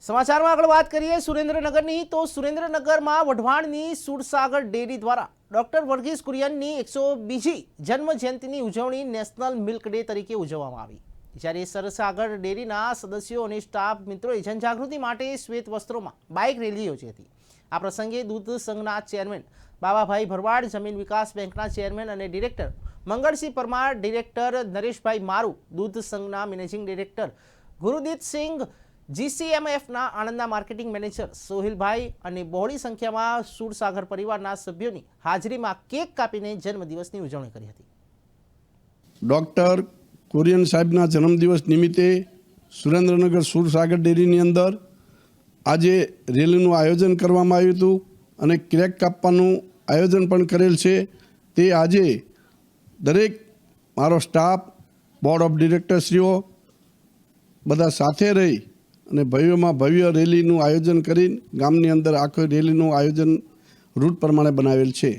સમાચારમાં આગળ વાત કરીએ સુરેન્દ્રનગરની તો સુરેન્દ્રનગરમાં વઢવાણની સુરસાગર ડેરી દ્વારા ડોક્ટર વર્ગીસ કુરિયનની 102મી જન્મ જયંતિની ઉજવણી નેશનલ મિલ્ક ડે તરીકે ઉજવવામાં આવી, જ્યારે સુરસાગર ડેરીના સદસ્યો અને સ્ટાફ મિત્રોએ જનજાગૃતિ માટે શ્વેત વસ્ત્રોમાં બાઇક રેલી યોજી હતી। આ પ્રસંગે દૂધ સંઘના ચેરમેન બાબાભાઈ ભરવાડ, જમીન વિકાસ બેંકના ચેરમેન અને ડિરેક્ટર મંગળસિંહ પરમાર, ડિરેક્ટર નરેશભાઈ મારુ, દૂધ સંઘના મેનેજિંગ ડિરેક્ટર ગુરુદીતસિંહ, GCMFના આણંદના માર્કેટિંગ મેનેજર સોહિલભાઈ અને બહોળી સંખ્યામાં સુરસાગર પરિવારના સભ્યોની હાજરીમાં કેક કાપીને જન્મદિવસની ઉજવણી કરી હતી। ડૉક્ટર કુરિયન સાહેબના જન્મદિવસ નિમિત્તે સુરેન્દ્રનગર સુરસાગર ડેરીની અંદર આજે રેલીનું આયોજન કરવામાં આવ્યું હતું અને કેક કાપવાનું આયોજન પણ કરેલ છે। તે આજે દરેક મારો સ્ટાફ, બોર્ડ ઓફ ડિરેક્ટરશ્રીઓ બધા સાથે રહી અને ભવ્યમાં ભવ્ય રેલીનું આયોજન કરીને ગામની અંદર આખો રેલીનું આયોજન રૂટ પ્રમાણે બનાવેલ છે।